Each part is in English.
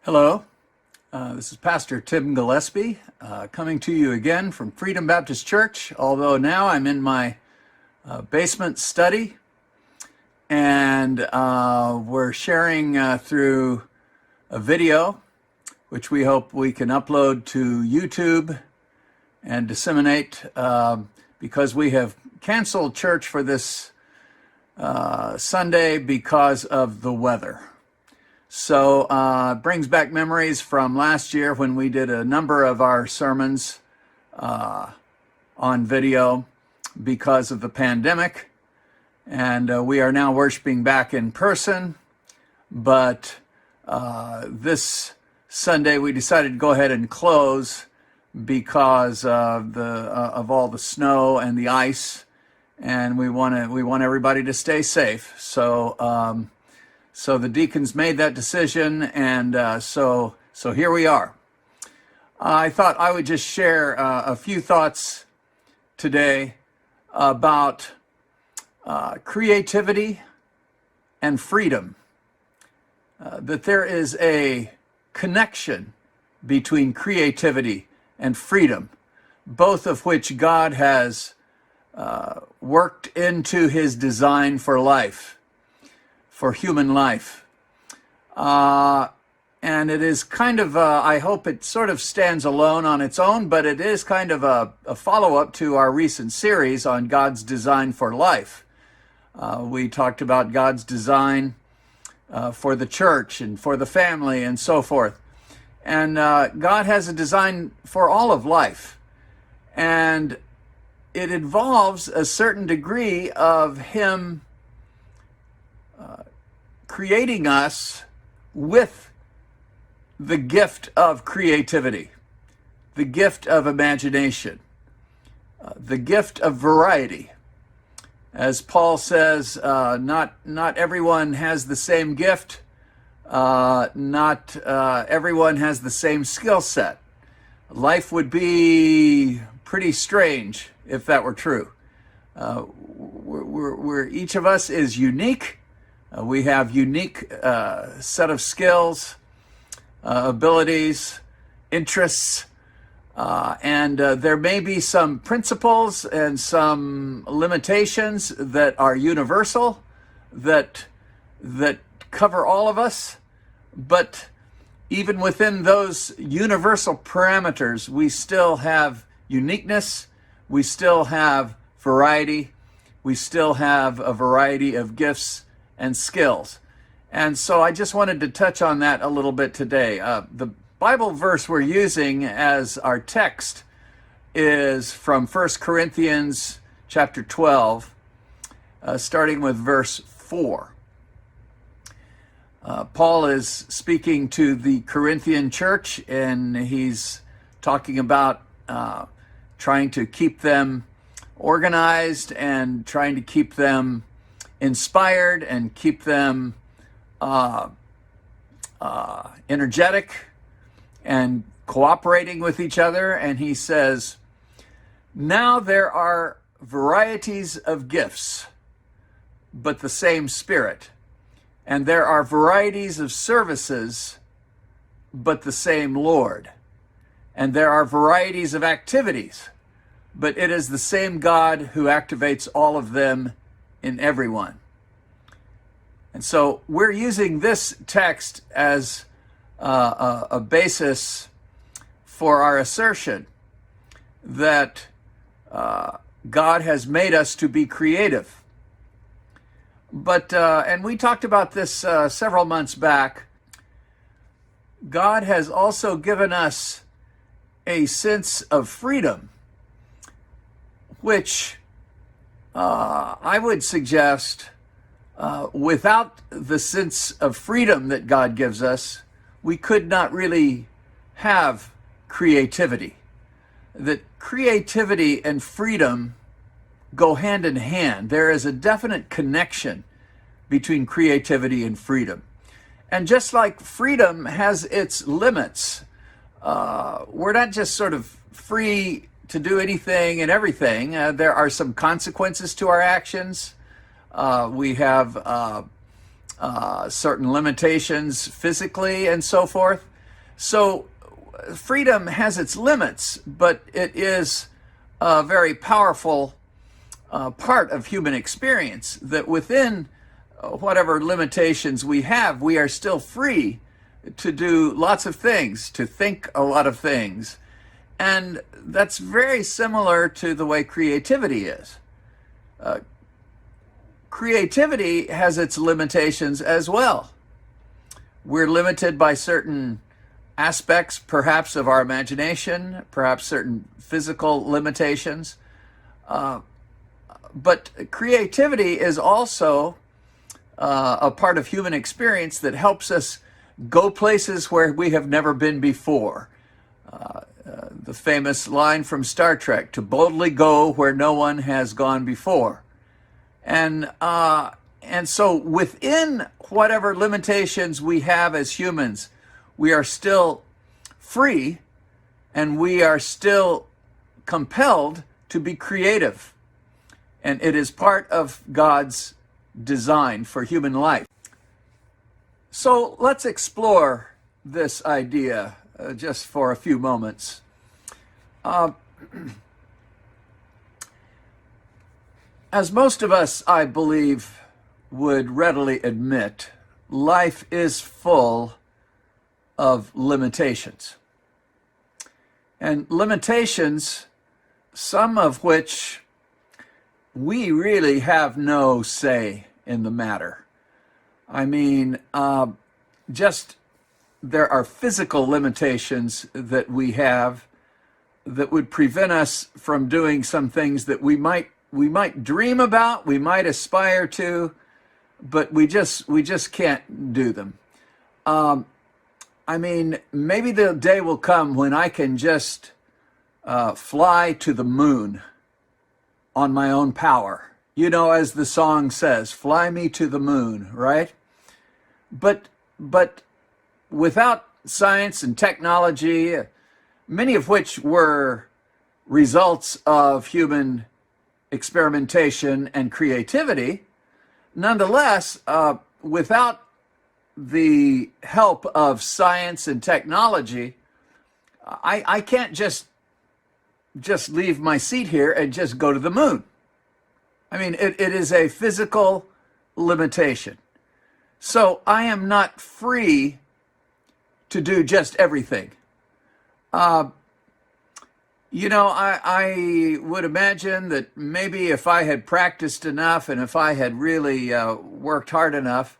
Hello, this is Pastor Tim Gillespie coming to you again from Freedom Baptist Church, although now I'm in my basement study and we're sharing through a video which we hope we can upload to YouTube and disseminate because we have canceled church for this Sunday because of the weather. So it brings back memories from last year when we did a number of our sermons on video because of the pandemic. And we are now worshiping back in person. But this Sunday we decided to go ahead and close because of all the snow and the ice. And we want everybody to stay safe. So the deacons made that decision, and so here we are. I thought I would just share a few thoughts today about creativity and freedom. That there is a connection between creativity and freedom, both of which God has worked into his design for life. For human life. And it is kind of, I hope it sort of stands alone on its own, but it is kind of a follow-up to our recent series on God's design for life. We talked about God's design for the church and for the family and so forth. And God has a design for all of life. And it involves a certain degree of him creating us with the gift of creativity, the gift of imagination, the gift of variety. As Paul says, not everyone has the same gift, not everyone has the same skill set. Life would be pretty strange if that were true. We're each of us is unique. We have unique set of skills, abilities, interests, and there may be some principles and some limitations that are universal, that cover all of us. But even within those universal parameters, we still have uniqueness, we still have variety, we still have a variety of gifts and skills. And so I just wanted to touch on that a little bit today. The Bible verse we're using as our text is from 1 Corinthians chapter 12, starting with verse 4. Paul is speaking to the Corinthian church, and he's talking about trying to keep them organized and trying to keep them inspired and keep them energetic and cooperating with each other. And he says, now there are varieties of gifts, but the same Spirit. And there are varieties of services, but the same Lord. And there are varieties of activities, but it is the same God who activates all of them in everyone. And so we're using this text as a basis for our assertion that God has made us to be creative. But, and we talked about this several months back, God has also given us a sense of freedom, which I would suggest without the sense of freedom that God gives us, we could not really have creativity. That creativity and freedom go hand in hand. There is a definite connection between creativity and freedom. And just like freedom has its limits, we're not just sort of free to do anything and everything. There are some consequences to our actions. We have certain limitations physically and so forth. So freedom has its limits, but it is a very powerful part of human experience, that within whatever limitations we have, we are still free to do lots of things, to think a lot of things. And that's very similar to the way creativity is. Creativity has its limitations as well. We're limited by certain aspects, perhaps, of our imagination, perhaps certain physical limitations. But creativity is also a part of human experience that helps us go places where we have never been before. The famous line from Star Trek, to boldly go where no one has gone before. And so within whatever limitations we have as humans, we are still free, and we are still compelled to be creative. And it is part of God's design for human life. So let's explore this idea just for a few moments. As most of us, I believe, would readily admit, life is full of limitations. And limitations, some of which we really have no say in the matter. I mean, just there are physical limitations that we have that would prevent us from doing some things that we might dream about, we might aspire to, but we just can't do them. I mean, maybe the day will come when I can just fly to the moon on my own power. You know, as the song says, fly me to the moon, right? But without science and technology, many of which were results of human experimentation and creativity, nonetheless, without the help of science and technology, I can't just leave my seat here and just go to the moon. I mean, it is a physical limitation. So I am not free to do just everything. You know, I would imagine that maybe if I had practiced enough and if I had really worked hard enough,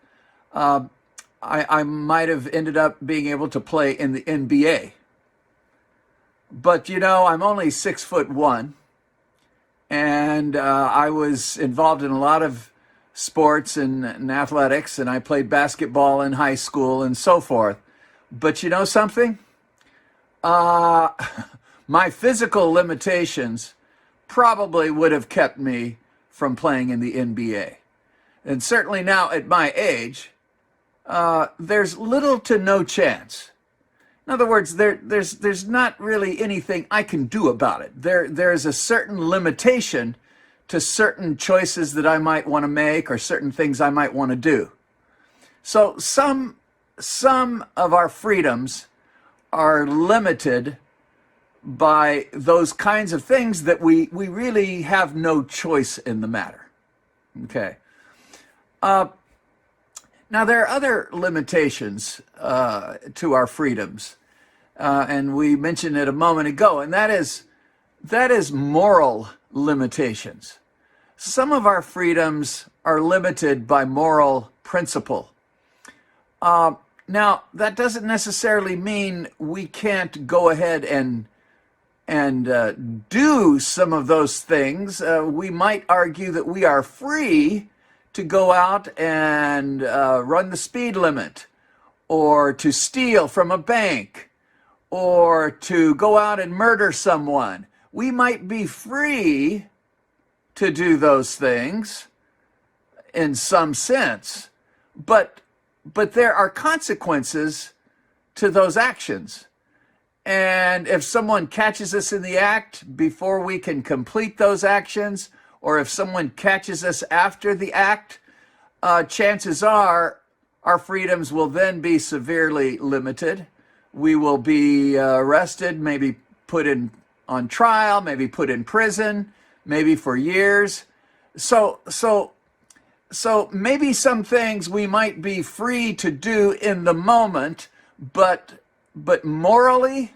I might have ended up being able to play in the NBA. But, you know, I'm only 6'1", and I was involved in a lot of sports and athletics, and I played basketball in high school and so forth. But you know something? My physical limitations probably would have kept me from playing in the NBA. And certainly now at my age, there's little to no chance. In other words, there's not really anything I can do about it. There's a certain limitation to certain choices that I might want to make or certain things I might want to do. So some of our freedoms are limited by those kinds of things that we really have no choice in the matter. Okay. Now, there are other limitations to our freedoms, and we mentioned it a moment ago, and that is moral limitations. Some of our freedoms are limited by moral principle. Now, that doesn't necessarily mean we can't go ahead and do some of those things. We might argue that we are free to go out and run the speed limit, or to steal from a bank, or to go out and murder someone. We might be free to do those things in some sense, but there are consequences to those actions. And if someone catches us in the act before we can complete those actions, or if someone catches us after the act, chances are our freedoms will then be severely limited. we will be arrested, maybe put in on trial, maybe put in prison, maybe for years. So maybe some things we might be free to do in the moment, but morally,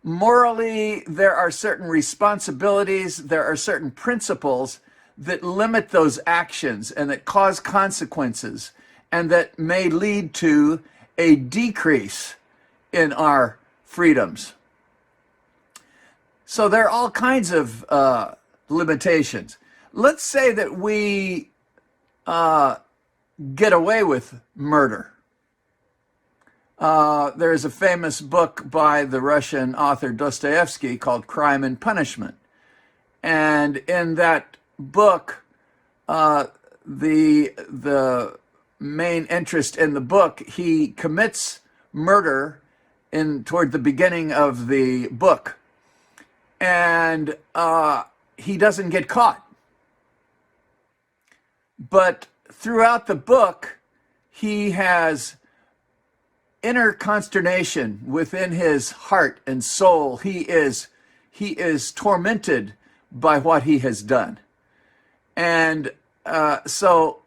there are certain responsibilities, there are certain principles that limit those actions and that cause consequences and that may lead to a decrease in our freedoms. So there are all kinds of limitations. Let's say that we get away with murder. There is a famous book by the Russian author Dostoevsky called Crime and Punishment. And in that book, the main interest in the book, he commits murder toward the beginning of the book. And he doesn't get caught. But throughout the book, he has inner consternation within his heart and soul. He is tormented by what he has done. And so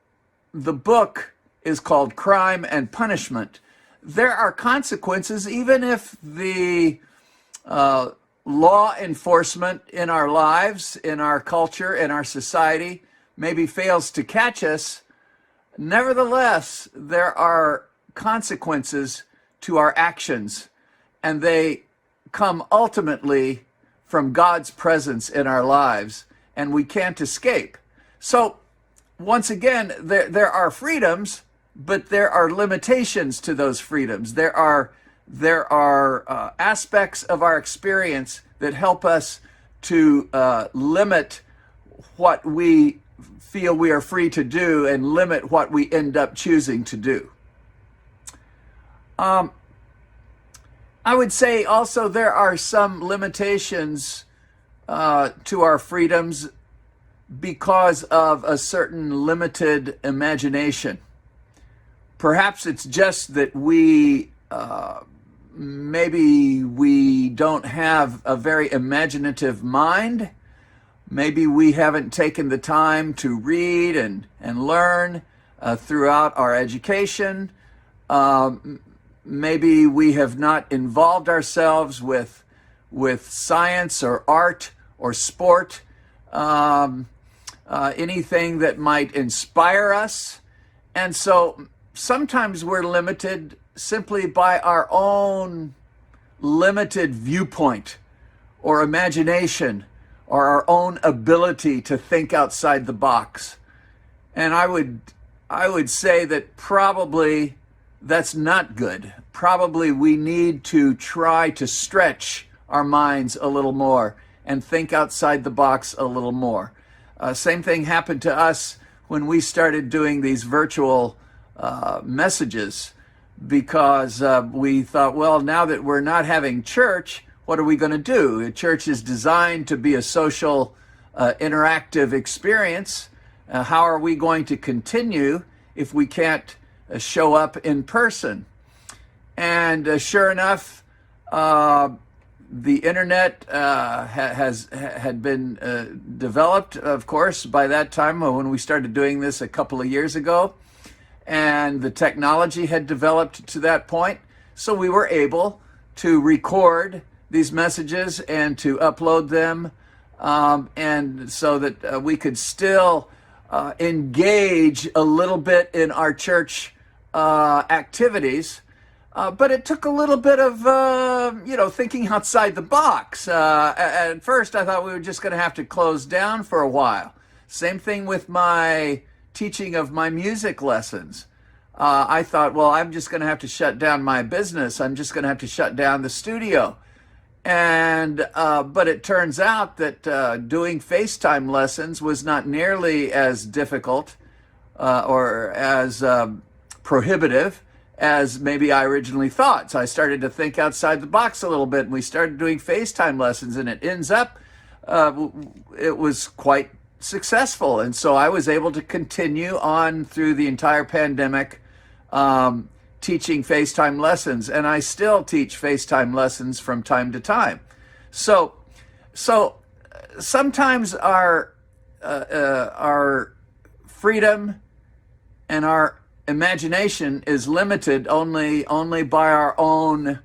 the book is called Crime and Punishment. There are consequences, even if the law enforcement in our lives, in our culture, in our society, maybe fails to catch us. Nevertheless, there are consequences to our actions, and they come ultimately from God's presence in our lives, and we can't escape. So, once again, there are freedoms, but there are limitations to those freedoms. There are aspects of our experience that help us to limit what we feel we are free to do and limit what we end up choosing to do. I would say also there are some limitations to our freedoms because of a certain limited imagination. Perhaps it's just that maybe we don't have a very imaginative mind. Maybe we haven't taken the time to read and learn throughout our education. Maybe we have not involved ourselves with science or art or sport, anything that might inspire us. And so sometimes we're limited simply by our own limited viewpoint or imagination or our own ability to think outside the box. And I would say that probably that's not good. Probably we need to try to stretch our minds a little more and think outside the box a little more. Same thing happened to us when we started doing these virtual messages, because we thought, well, now that we're not having church, what are we going to do? A church is designed to be a social, interactive experience. How are we going to continue if we can't show up in person? And sure enough, the internet had been developed, of course, by that time when we started doing this a couple of years ago. And the technology had developed to that point. So we were able to record these messages and to upload them, and so that we could still engage a little bit in our church activities. But it took a little bit of, thinking outside the box. At first, I thought we were just going to have to close down for a while. Same thing with my teaching of my music lessons. I thought, well, I'm just going to have to shut down my business. I'm just going to have to shut down the studio. And but it turns out that doing FaceTime lessons was not nearly as difficult or as prohibitive as maybe I originally thought. So I started to think outside the box a little bit, and we started doing FaceTime lessons, and it ends up, it was quite successful. And so I was able to continue on through the entire pandemic, teaching FaceTime lessons, and I still teach FaceTime lessons from time to time. So sometimes our freedom and our imagination is limited only by our own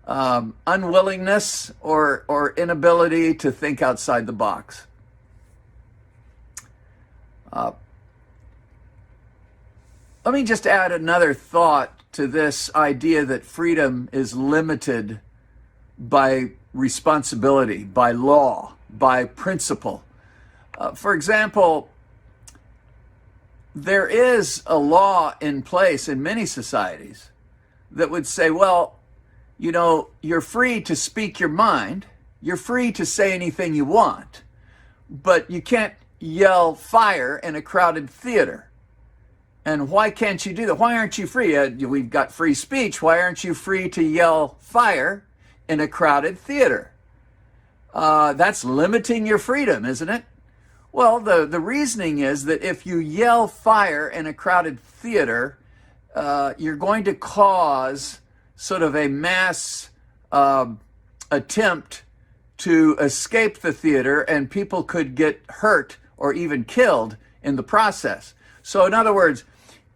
unwillingness or inability to think outside the box. Let me just add another thought to this idea that freedom is limited by responsibility, by law, by principle. For example, there is a law in place in many societies that would say, well, you know, you're free to speak your mind, you're free to say anything you want, but you can't yell fire in a crowded theater. And why can't you do that? Why aren't you free? We've got free speech. Why aren't you free to yell fire in a crowded theater? That's limiting your freedom, isn't it? Well, the reasoning is that if you yell fire in a crowded theater, you're going to cause sort of a mass attempt to escape the theater, and people could get hurt or even killed in the process. So in other words,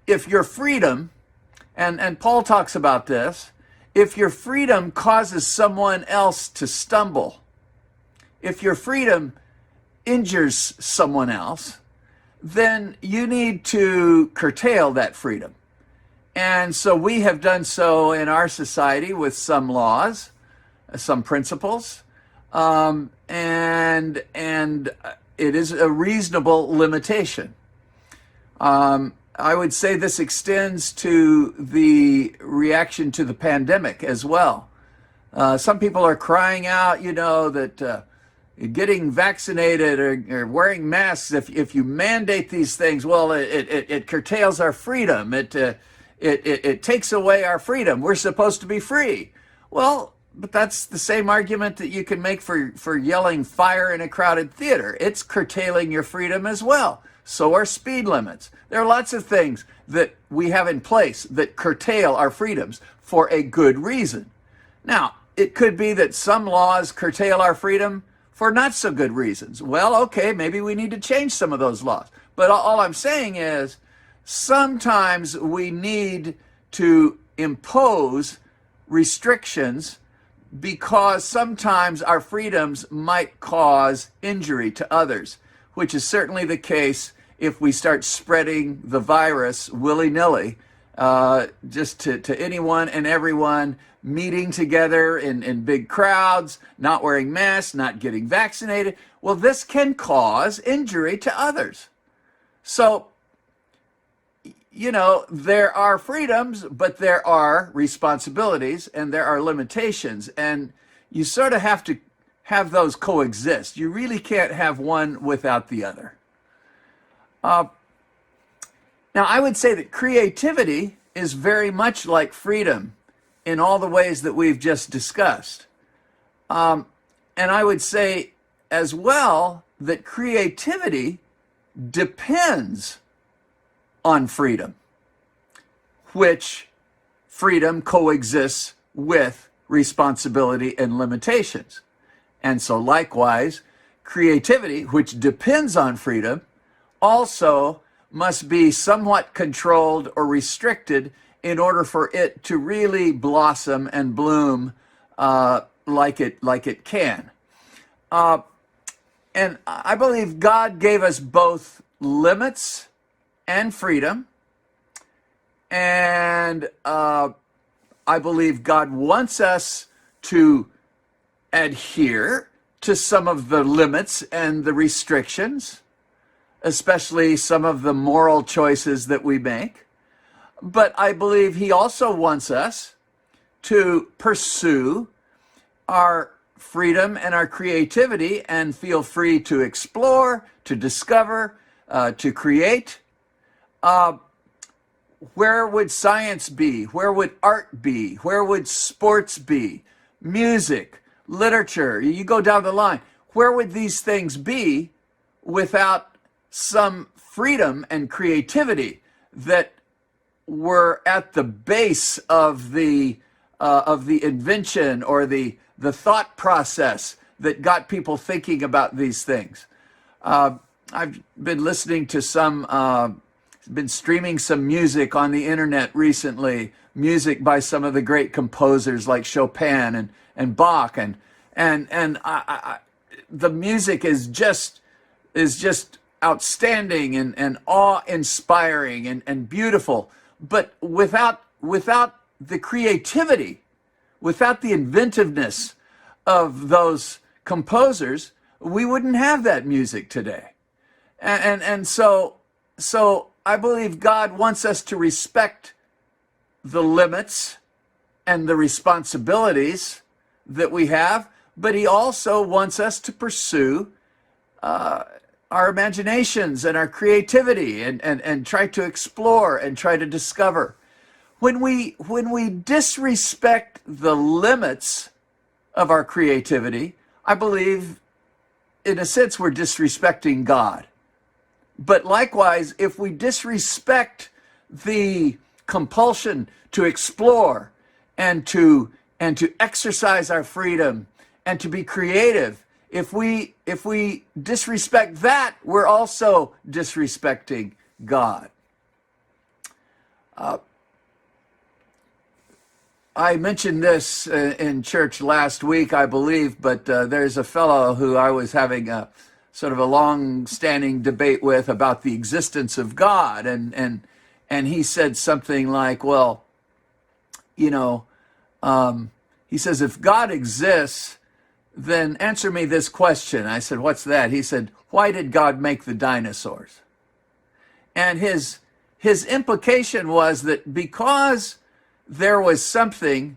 if your freedom, and Paul talks about this, if your freedom causes someone else to stumble, if your freedom injures someone else, then you need to curtail that freedom. And so we have done so in our society with some laws, some principles, and it is a reasonable limitation. I would say this extends to the reaction to the pandemic as well. Some people are crying out, you know, that getting vaccinated or wearing masks, if you mandate these things, well, it curtails our freedom. It takes away our freedom. We're supposed to be free. Well, but that's the same argument that you can make for yelling fire in a crowded theater. It's curtailing your freedom as well. So are speed limits. There are lots of things that we have in place that curtail our freedoms for a good reason. Now, it could be that some laws curtail our freedom for not so good reasons. Well, okay, maybe we need to change some of those laws. But all I'm saying is sometimes we need to impose restrictions because sometimes our freedoms might cause injury to others, which is certainly the case if we start spreading the virus willy-nilly, just to anyone and everyone, meeting together in big crowds, not wearing masks, not getting vaccinated. Well, this can cause injury to others. So, you know, there are freedoms, but there are responsibilities and there are limitations. And you sort of have to have those coexist. You really can't have one without the other. Now, I would say that creativity is very much like freedom in all the ways that we've just discussed. And I would say as well that creativity depends on freedom, which freedom coexists with responsibility and limitations. And so likewise, creativity, which depends on freedom, also must be somewhat controlled or restricted in order for it to really blossom and bloom like it can. And I believe God gave us both limits and freedom. And I believe God wants us to adhere to some of the limits and the restrictions, especially some of the moral choices that we make. But I believe he also wants us to pursue our freedom and our creativity and feel free to explore, to discover, to create. Where would science be? Where would art be? Where would sports be? Music, literature, you go down the line. Where would these things be without some freedom and creativity that were at the base of the invention or the thought process that got people thinking about these things. I've been listening to been streaming some music on the internet recently, music by some of the great composers like Chopin and Bach, and the music is just outstanding and awe-inspiring and beautiful. But without the creativity, without the inventiveness of those composers, we wouldn't have that music today. And so I believe God wants us to respect the limits and the responsibilities that we have, but he also wants us to pursue our imaginations and our creativity and try to explore and try to discover. When we disrespect the limits of our creativity, I believe, in a sense, we're disrespecting God. But likewise, if we disrespect the compulsion to explore and to exercise our freedom and to be creative, if we disrespect that, we're also disrespecting God. I mentioned this in church last week, I believe, but there's a fellow who I was having a sort of a long-standing debate with about the existence of God, and he said something like, well, he says, if God exists, then answer me this question. I said, what's that? He said, why did God make the dinosaurs? And his implication was that because there was something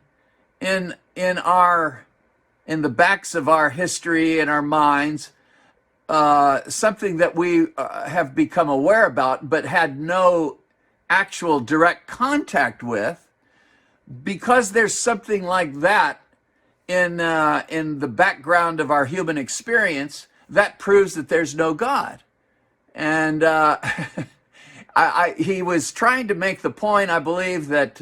in the backs of our history and our minds, something that we have become aware about but had no actual direct contact with, because there's something like that in the background of our human experience, that proves that there's no God. And he was trying to make the point, I believe, that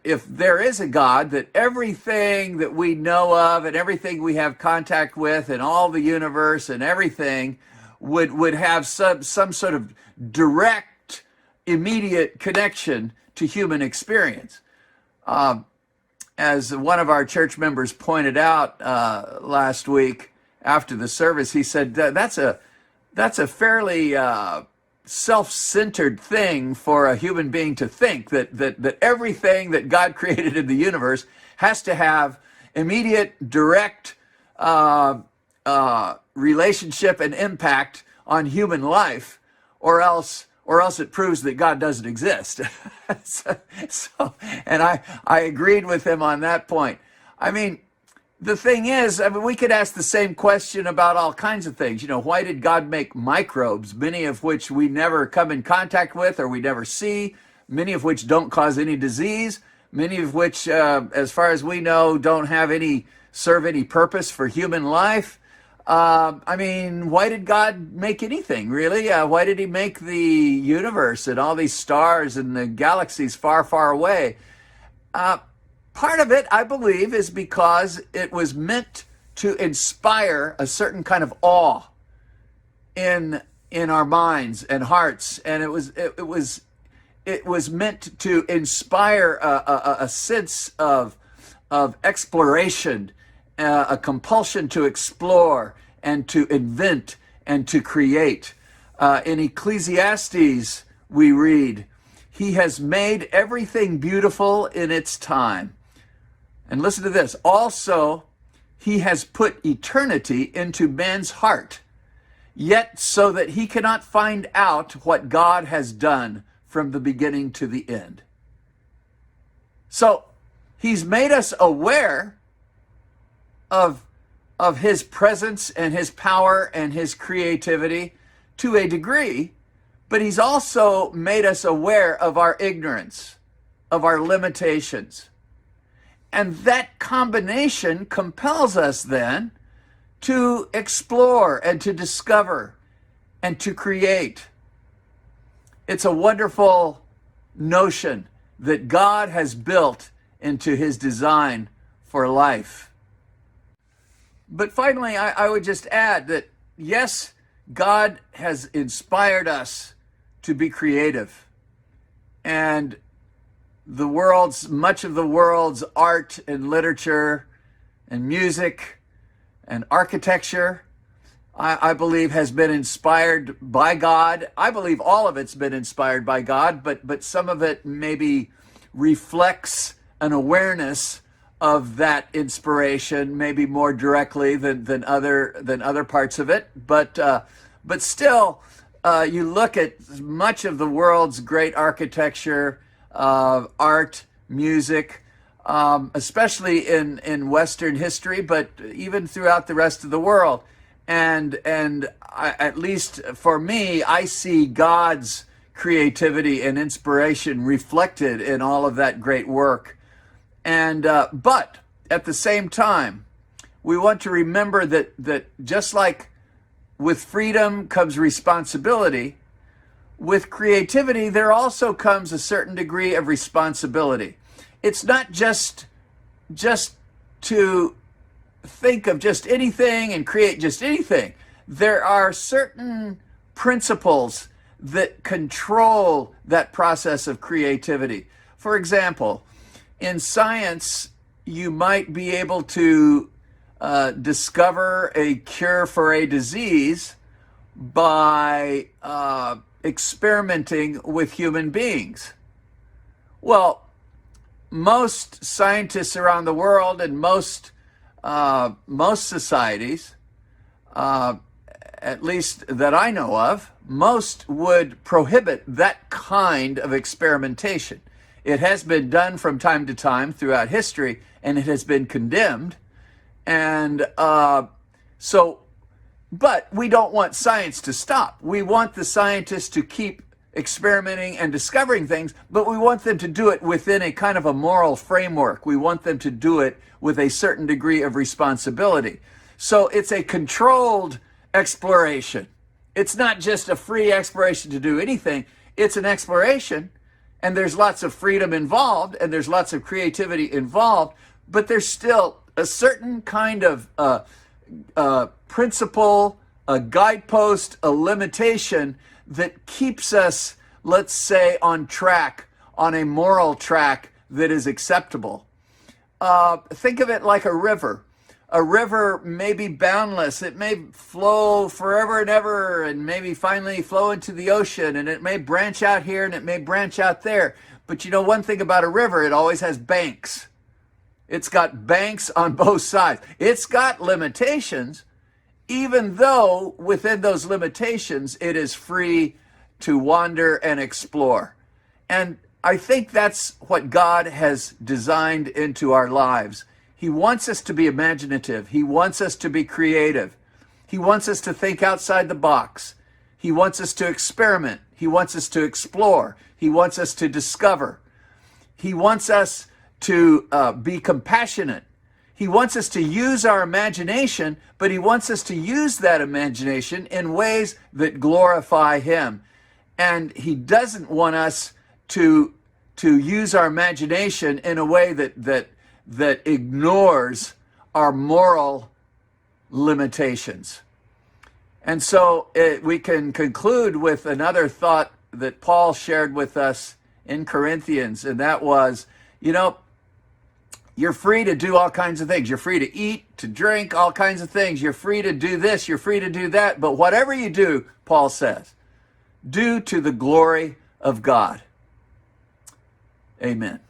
if there is a God, that everything that we know of and everything we have contact with and all the universe and everything would have some sort of direct, immediate connection to human experience. As one of our church members pointed out last week after the service, he said that's a fairly self-centered thing for a human being to think, that everything that God created in the universe has to have immediate, direct relationship and impact on human life, or else it proves that God doesn't exist. And I agreed with him on that point. I mean, the thing is, we could ask the same question about all kinds of things. Why did God make microbes, many of which we never come in contact with or we never see, many of which don't cause any disease, many of which, as far as we know, don't serve any purpose for human life? Why did God make anything, really? Why did he make the universe and all these stars and the galaxies far, far away? Part of it, I believe, is because it was meant to inspire a certain kind of awe in our minds and hearts, and it was meant to inspire a sense of exploration, a compulsion to explore and to invent and to create. In Ecclesiastes, we read, "He has made everything beautiful in its time." And listen to this. "Also, he has put eternity into man's heart, yet so that he cannot find out what God has done from the beginning to the end." So he's made us aware of his presence and his power and his creativity to a degree, but he's also made us aware of our ignorance, of our limitations. And that combination compels us then to explore and to discover and to create. It's a wonderful notion that God has built into his design for life. But finally, I would just add that, yes, God has inspired us to be creative. And much of the world's art and literature and music and architecture, I believe, has been inspired by God. I believe all of it's been inspired by God, but some of it maybe reflects an awareness of that inspiration, maybe more directly than other parts of it. But still, you look at much of the world's great architecture, art, music, especially in Western history, but even throughout the rest of the world. And at least for me, I see God's creativity and inspiration reflected in all of that great work. And but at the same time, we want to remember that just like with freedom comes responsibility, with creativity there also comes a certain degree of responsibility. It's not just to think of just anything and create just anything. There are certain principles that control that process of creativity. For example, in science, you might be able to discover a cure for a disease by experimenting with human beings. Well, most scientists around the world and most societies, at least that I know of, most would prohibit that kind of experimentation. It has been done from time to time throughout history, and it has been condemned. And but we don't want science to stop. We want the scientists to keep experimenting and discovering things, but we want them to do it within a kind of a moral framework. We want them to do it with a certain degree of responsibility. So it's a controlled exploration. It's not just a free exploration to do anything. It's an exploration, and there's lots of freedom involved, and there's lots of creativity involved, but there's still a certain kind of principle, a guidepost, a limitation that keeps us, let's say, on track, on a moral track that is acceptable. Think of it like a river. A river may be boundless. It may flow forever and ever and maybe finally flow into the ocean, and it may branch out here and it may branch out there. But you know one thing about a river, it always has banks. It's got banks on both sides. It's got limitations, even though within those limitations, it is free to wander and explore. And I think that's what God has designed into our lives. He wants us to be imaginative. He wants us to be creative. He wants us to think outside the box. He wants us to experiment. He wants us to explore. He wants us to discover. He wants us to be compassionate. He wants us to use our imagination, but he wants us to use that imagination in ways that glorify him. And he doesn't want us to use our imagination in a way that ignores our moral limitations. And so we can conclude with another thought that Paul shared with us in Corinthians, and that was, you're free to do all kinds of things. You're free to eat, to drink, all kinds of things. You're free to do this, you're free to do that. But whatever you do, Paul says, do to the glory of God. Amen.